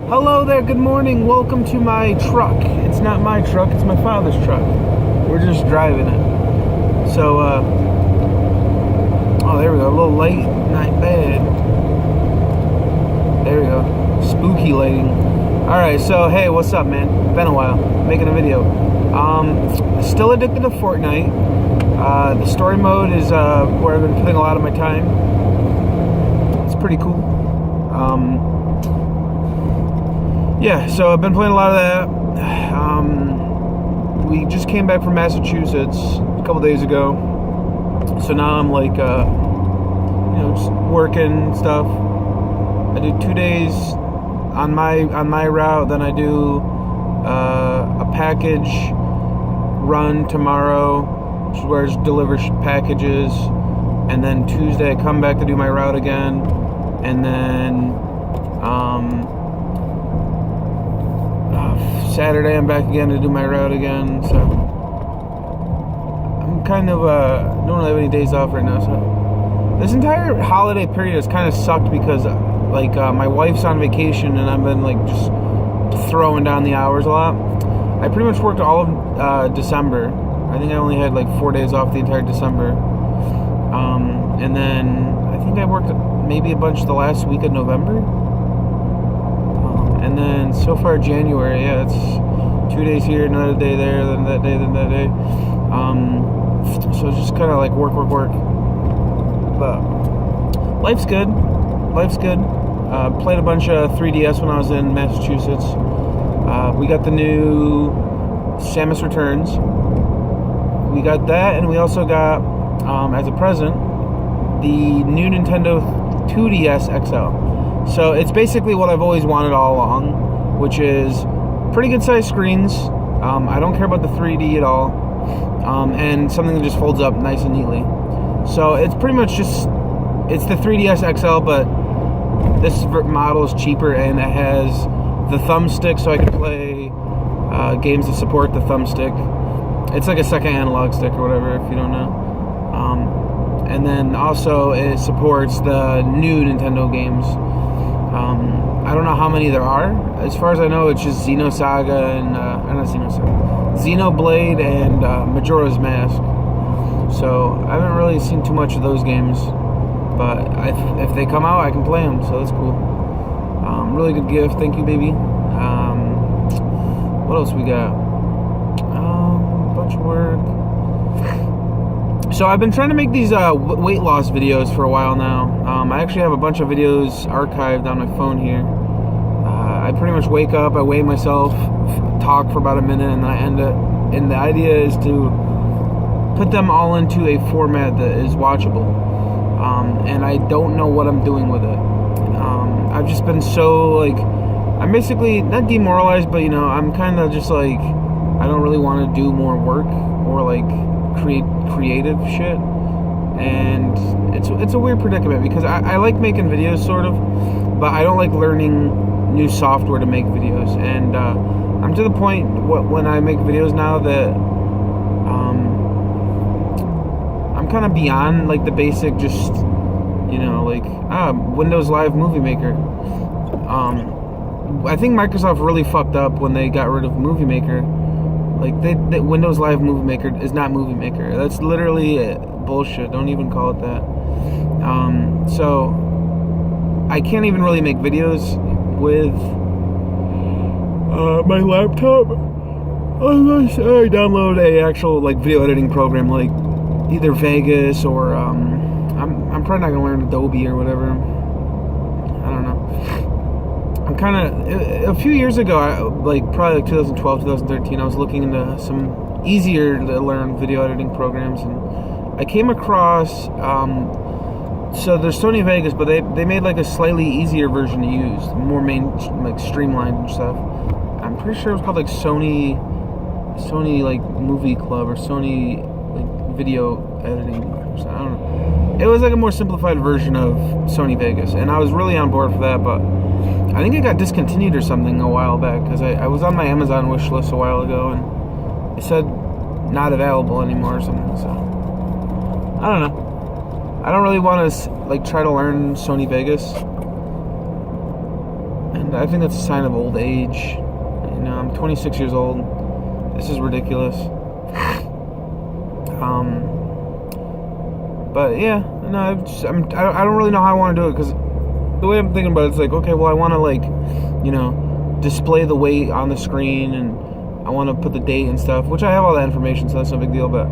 Hello there, good morning. Welcome to my truck. It's not my truck, it's my father's truck. We're just driving it. So, oh, there we go. A little late, not bad. There we go. Spooky lighting. Alright, so, hey, what's up, man? Been a while. Making a video. Still addicted to Fortnite. The story mode is where I've been putting a lot of my time. It's pretty cool. Yeah, so I've been playing a lot of that. We just came back from Massachusetts a couple days ago, so now I'm like, just working stuff. I do 2 days on my route, then I do a package run tomorrow, which is where I just deliver packages, and then Tuesday I come back to do my route again, and then Saturday I'm back again to do my route again. So I'm kind of don't really have any days off right now. So this entire holiday period has kind of sucked because my wife's on vacation and I've been like just throwing down the hours a lot. I pretty much worked all of December. I think I only had like 4 days off the entire December. And then I think I worked maybe a bunch the last week of November. And then so far January, yeah, it's 2 days here, another day there, then that day, then that day. So it's just kind of like work. But life's good. Played a bunch of 3DS when I was in Massachusetts. We got the new Samus Returns. We got that, and we also got, as a present, the new Nintendo 2DS XL. So it's basically what I've always wanted all along, which is pretty good sized screens. I don't care about the 3D at all, and something that just folds up nice and neatly. So it's pretty much just, it's the 3DS XL, but this model is cheaper and it has the thumbstick, so I can play games that support the thumbstick. It's like a second analog stick or whatever, if you don't know. And then also it supports the new Nintendo games. I don't know how many there are. As far as I know, it's just Xenosaga and not Xenosaga, Xenoblade and Majora's Mask. So I haven't really seen too much of those games, but if they come out, I can play them. So that's cool. Really good gift. Thank you, baby. What else we got? A bunch of work. So I've been trying to make these weight loss videos for a while now. I actually have a bunch of videos archived on my phone here. I pretty much wake up, I weigh myself, talk for about a minute, and then I end it. And the idea is to put them all into a format that is watchable. And I don't know what I'm doing with it. I've just been so, I'm basically, not demoralized, but, I'm kind of just like, I don't really want to do more work or, creative shit, and it's a weird predicament because I like making videos sort of, but I don't like learning new software to make videos, and I'm to the point when I make videos now that I'm kind of beyond the basic just Windows Live Movie Maker. I think Microsoft really fucked up when they got rid of Movie Maker. The Windows Live Movie Maker is not Movie Maker. That's literally bullshit. Don't even call it that. So I can't even really make videos with my laptop unless I download a actual video editing program like either Vegas or I'm probably not gonna learn Adobe or whatever. I don't know. I'm kind of, a few years ago, probably 2012, 2013, I was looking into some easier to learn video editing programs, and I came across, so there's Sony Vegas, but they made a slightly easier version to use, more streamlined and stuff. I'm pretty sure it was called Sony Movie Club or Sony Video Editing or something. I don't know. It was a more simplified version of Sony Vegas, and I was really on board for that, but I think it got discontinued or something a while back, because I was on my Amazon wish list a while ago, and it said not available anymore or something, so I don't know. I don't really want to try to learn Sony Vegas, and And I think that's a sign of old age. You know, I'm 26 years old. This is ridiculous. But yeah, no, I don't really know how I want to do it, because the way I'm thinking about it, it's like, okay, well, I want to, like, you know, display the weight on the screen, and I want to put the date and stuff, which I have all that information, so that's no big deal. But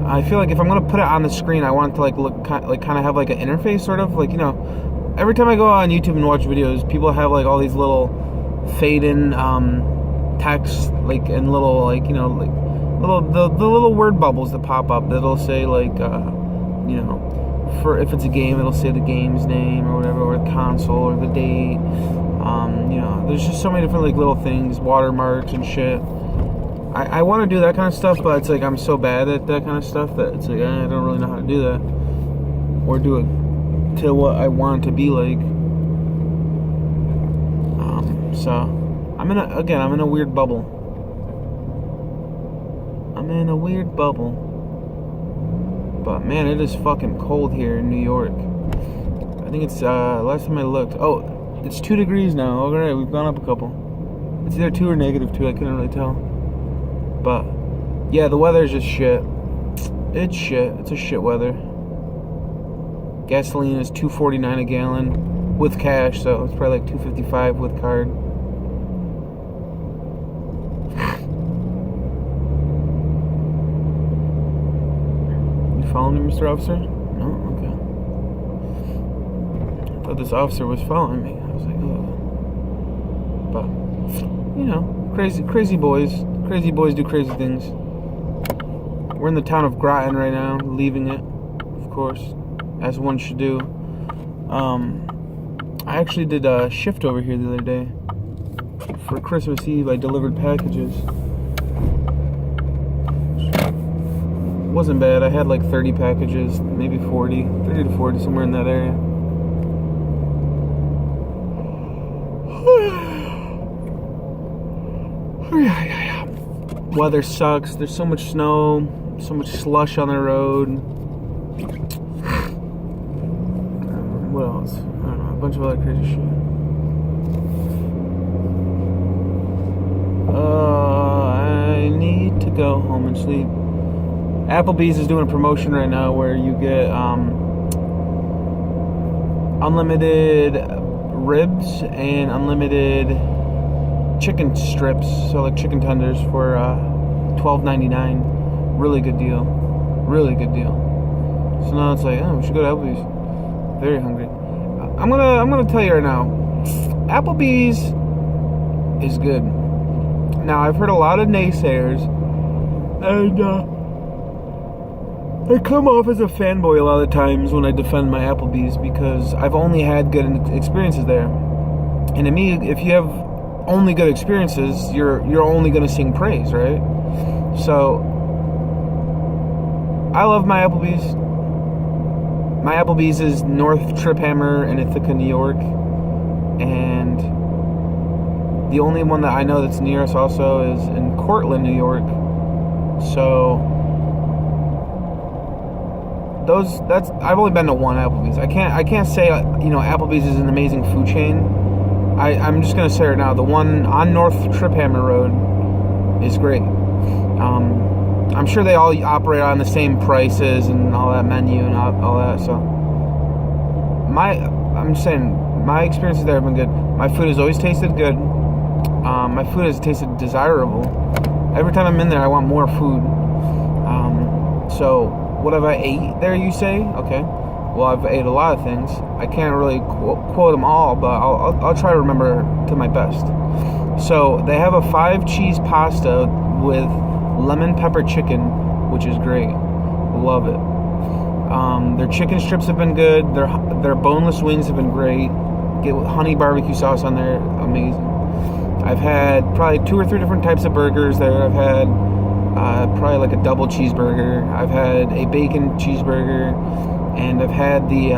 I feel like if I'm gonna put it on the screen, I want it to like look kind of have like an interface, sort of like, you know, every time I go on YouTube and watch videos, people have like all these little fade in text, like, and little, like, you know, like the little word bubbles that pop up that'll say like you know, for if it's a game, it'll say the game's name or whatever, or the console or the date. You know, there's just so many different like little things, watermarks and shit. I want to do that kind of stuff, but it's like I'm so bad at that kind of stuff that it's like I don't really know how to do that or do it to what I want it to be like. So I'm in a weird bubble. I'm in a weird bubble. But man, it is fucking cold here in New York. I think it's last time I looked. Oh, it's 2 degrees now. Alright, we've gone up a couple. It's either 2 or -2. I couldn't really tell. But yeah, the weather's just shit. It's shit. It's a shit weather. Gasoline is $2.49 a gallon with cash, so it's probably like $2.55 with card. Following me, Mr. Officer? No? Okay. I thought this officer was following me. I was like, oh. But, you know, crazy boys. Crazy boys do crazy things. We're in the town of Groton right now, leaving it, of course, as one should do. I actually did a shift over here the other day. For Christmas Eve, I delivered packages. Wasn't bad. I had like 30 packages, maybe 30 to 40, somewhere in that area. Weather sucks. There's so much snow, so much slush on the road. What else? I don't know. A bunch of other crazy shit. I need to go home and sleep. Applebees is doing a promotion right now where you get unlimited ribs and unlimited chicken strips, so like chicken tenders for $12.99. Really good deal. Really good deal. So now it's like, oh, we should go to Applebee's. Very hungry. I'm gonna tell you right now, Applebee's is good. Now I've heard a lot of naysayers, and I come off as a fanboy a lot of the times when I defend my Applebee's, because I've only had good experiences there. And to me, if you have only good experiences, you're only going to sing praise, right? So I love my Applebee's. My Applebee's is North Triphammer in Ithaca, New York. And the only one that I know that's near us also is in Cortland, New York. So I've only been to one Applebee's. I can't say, you know, Applebee's is an amazing food chain. I'm just gonna say right now, the one on North Triphammer Road is great. I'm sure they all operate on the same prices and all that menu and all that. So I'm just saying, my experiences there have been good. My food has always tasted good. My food has tasted desirable. Every time I'm in there, I want more food. So what have I ate there, you say? Okay. Well, I've ate a lot of things. I can't really quote them all, but I'll try to remember to my best. So they have a 5-cheese pasta with lemon pepper chicken, which is great. Love it. Their chicken strips have been good. Their boneless wings have been great. Get honey barbecue sauce on there, amazing. I've had probably 2 or 3 different types of burgers there. I've had probably like a double cheeseburger. I've had a bacon cheeseburger, and I've had the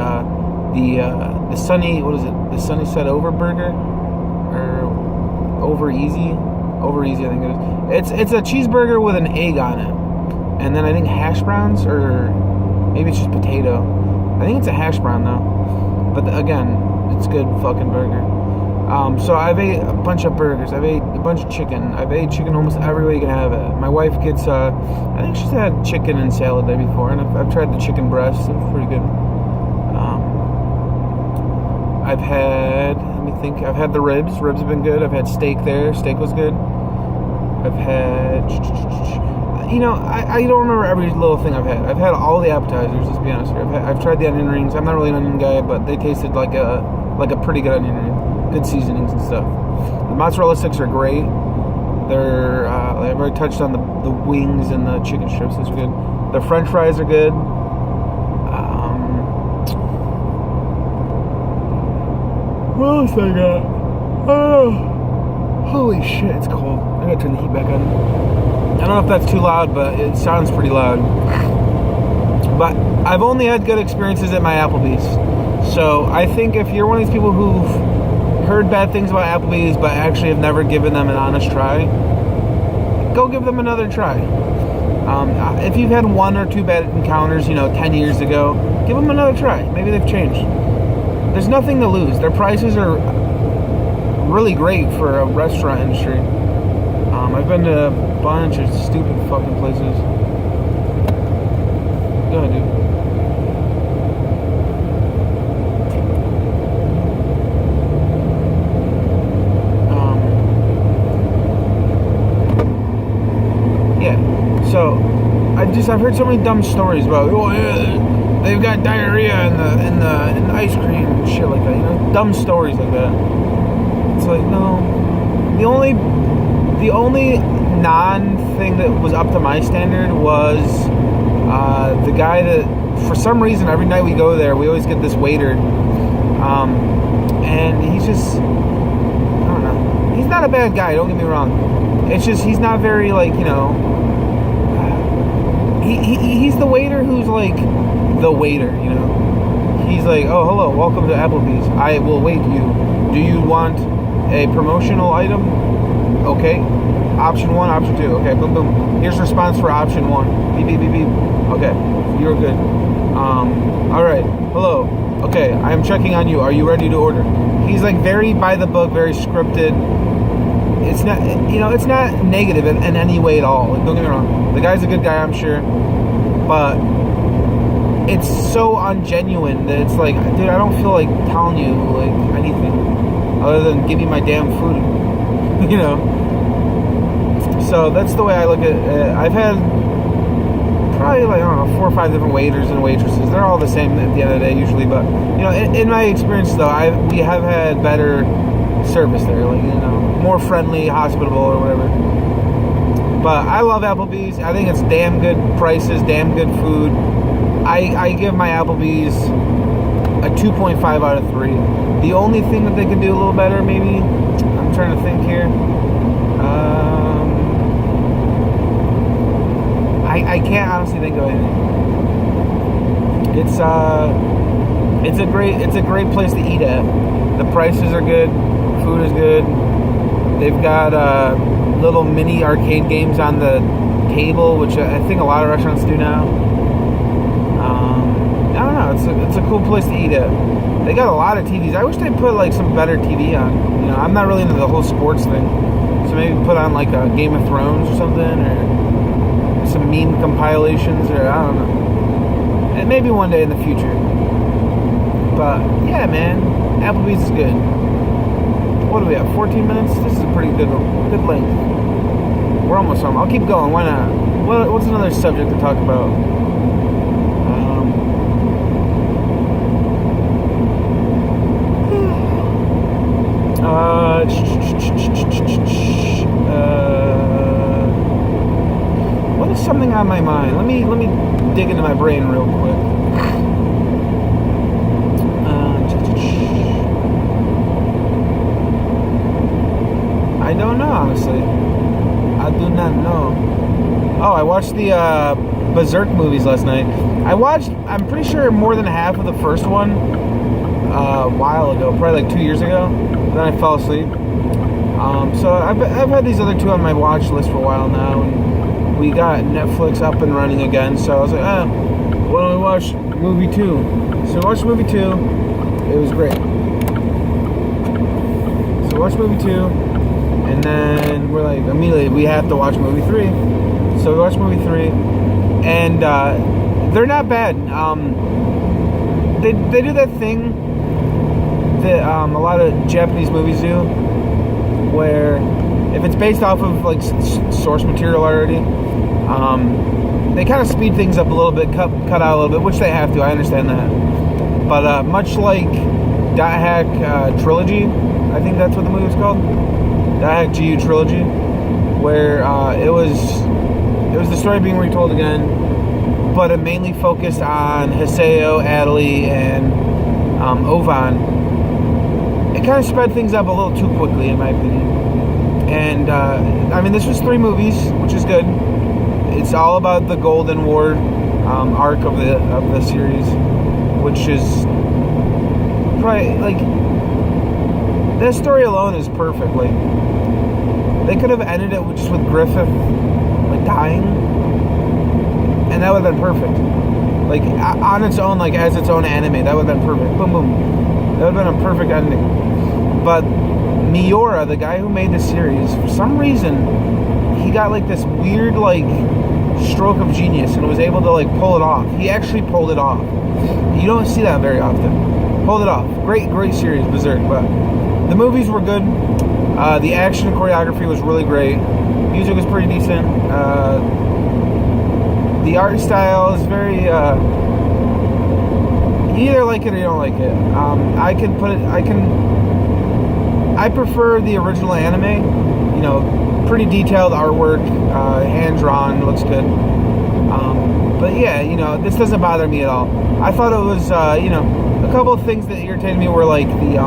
sunny, what is it? The sunny side over burger, or over easy, I think it is. It's a cheeseburger with an egg on it, and then I think hash browns, or maybe it's just potato. I think it's a hash brown though. But again, it's good fucking burger. So I've ate a bunch of burgers. I've ate a bunch of chicken. I've ate chicken almost every way you can have it. My wife gets, I think she's had chicken and salad there before, and I've tried the chicken breast. It's pretty good. I've had, let me think, I've had the ribs. Ribs have been good. I've had steak there. Steak was good. I've had, you know, I don't remember every little thing I've had. I've had all the appetizers, let's be honest here. I've tried the onion rings. I'm not really an onion guy, but they tasted like a pretty good onion ring. Good seasonings and stuff. The mozzarella sticks are great. They're, I've already touched on the wings and the chicken strips. That's good. The french fries are good. What else I got? Oh, holy shit, it's cold. I gotta turn the heat back on. I don't know if that's too loud, but it sounds pretty loud. But I've only had good experiences at my Applebees. So I think if you're one of these people who've heard bad things about Applebees but actually have never given them an honest try, go give them another try. If you've had one or two bad encounters, 10 years ago, give them another try. Maybe they've changed. There's nothing to lose. Their prices are really great for a restaurant industry. I've been to a bunch of stupid fucking places. Go ahead, dude. So, I've heard so many dumb stories about, they've got diarrhea in the ice cream and shit like that. Dumb stories like that. It's like, no. The only non-thing that was up to my standard was the guy that, for some reason, every night we go there, we always get this waiter, and he's just, I don't know. He's not a bad guy. Don't get me wrong. It's just he's not very He's the waiter who's like the waiter, He's like, oh, hello, welcome to Applebee's. I will wait you. Do you want a promotional item? Okay. Option 1, option 2. Okay, boom, boom. Here's response for option 1. Beep, beep, beep, beep. Okay, you're good. All right. Hello. Okay, I am checking on you. Are you ready to order? He's like very by the book, very scripted. It's not, it's not negative in any way at all. Don't get me wrong. The guy's a good guy, I'm sure. But it's so ungenuine that it's like, dude, I don't feel like telling you, anything other than give me my damn food. So that's the way I look at it. I've had probably, 4 or 5 different waiters and waitresses. They're all the same at the end of the day, usually. But, in my experience, though, we have had better service there, more friendly, hospitable, or whatever. But I love Applebee's. I think it's damn good prices, damn good food. I give my Applebee's a 2.5 out of 3. The only thing that they could do a little better, maybe, I'm trying to think here. I can't honestly think of anything. It's a great place to eat at. The prices are good. Food is good. They've got little mini arcade games on the table, which I think a lot of restaurants do now. I don't know. It's a cool place to eat at. They got a lot of TVs. I wish they put some better TV on. I'm not really into the whole sports thing, so maybe put on a Game of Thrones or something, or some meme compilations, or I don't know. And maybe one day in the future. But yeah, man, Applebee's is good. What do we have? 14 minutes? This is a pretty good length. We're almost home. I'll keep going. Why not? What's another subject to talk about? What is something on my mind? Let me dig into my brain real quick. I don't know, honestly. I do not know. Oh, I watched the Berserk movies last night. I'm pretty sure, more than half of the first one a while ago, probably 2 years ago. Then I fell asleep. So I've had these other 2 on my watch list for a while now, and we got Netflix up and running again. So I was like, why don't we watch movie 2? So I watched movie 2. It was great. we watched movie 2, and then we're like, immediately, we have to watch movie 3. So we watched movie 3, and they're not bad. They do that thing that a lot of Japanese movies do, where if it's based off of like source material already, they kind of speed things up a little bit, cut out a little bit, which they have to. I understand that, but much like Dot Hack Trilogy, I think that's what the movie was called, Dot Hack GU Trilogy, where it was the story being retold again, but it mainly focused on Hiseo, Adley, and Ovan. It kind of sped things up a little too quickly, in my opinion. And I mean, this was 3 movies, which is good. It's all about the Golden War arc of the series, which is probably like that story alone is perfect. Like they could have ended it just with Griffith like dying, and that would have been perfect. Like on its own, like as its own anime, that would have been perfect. Boom, boom. That would have been a perfect ending. But Miura, the guy who made the series, for some reason, he got like this weird like stroke of genius and was able to like pull it off. He actually pulled it off. You don't see that very often. Pulled it off. Great series, Berserk. But the movies were good. The action and choreography was really great. Music was pretty decent. The art style is very. You either like it or you don't like it. I prefer the original anime. You know, pretty detailed artwork, hand drawn, looks good. But yeah, you know, this doesn't bother me at all. I thought it was, you know, a couple of things that irritated me were like the,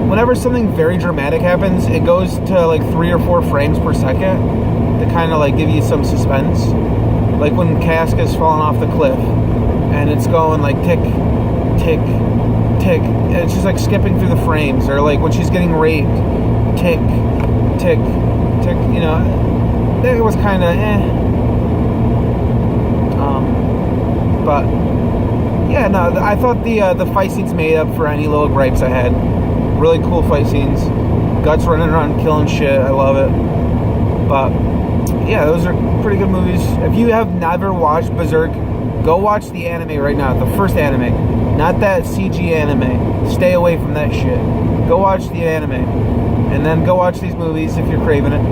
whenever something very dramatic happens, it goes to like 3 or 4 frames per second to kind of like give you some suspense. Like when Casca's falling off the cliff and it's going like tick, tick, tick. And it's just like skipping through the frames, or like when she's getting raped, tick, tick, tick. You know, it was kind of but yeah, no, I thought the fight scenes made up for any little gripes I had. Really cool fight scenes, Guts running around killing shit. I love it. But yeah, those are pretty good movies. If you have never watched Berserk, go watch the anime right now. The first anime, not that CG anime. Stay away from that shit. Go watch the anime, and then go watch these movies if you're craving it.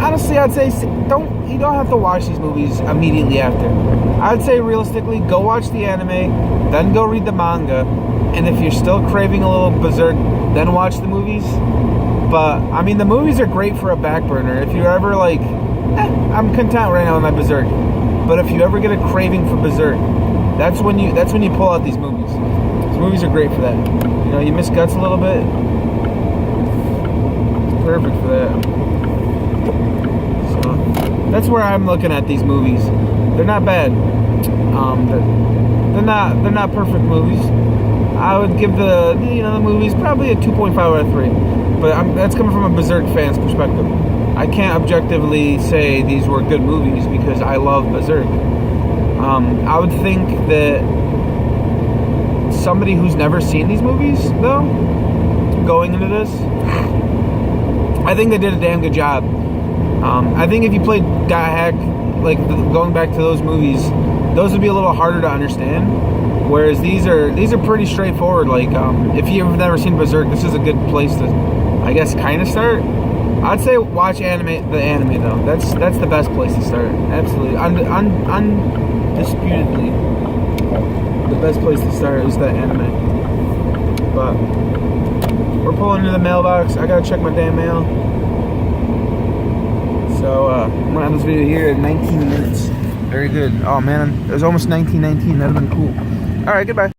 Honestly, I'd say you don't have to watch these movies immediately after. I'd say realistically, go watch the anime, then go read the manga, and if you're still craving a little Berserk, then watch the movies. But I mean, the movies are great for a back burner. If you're ever like, I'm content right now with my Berserk, but if you ever get a craving for Berserk, that's when you pull out these movies. These movies are great for that. You know, you miss Guts a little bit, it's perfect for that. So that's where I'm looking at these movies. They're not bad. They're not perfect movies. I would give the movies probably a 2.5 out of 3. But that's coming from a Berserk fan's perspective. I can't objectively say these were good movies because I love Berserk. I would think that somebody who's never seen these movies, though, going into this, I think they did a damn good job. I think if you played Dot Hack, like going back to those movies, those would be a little harder to understand. Whereas these are pretty straightforward. Like if you've never seen Berserk, this is a good place to, I guess, kind of start. I'd say watch the anime though. That's the best place to start. Absolutely, undisputedly, the best place to start is the anime. But we're pulling into the mailbox. I gotta check my damn mail. So I'm gonna end this video here at 19 minutes. Very good. Oh man, it was almost 19:19. That'd have been cool. All right, goodbye.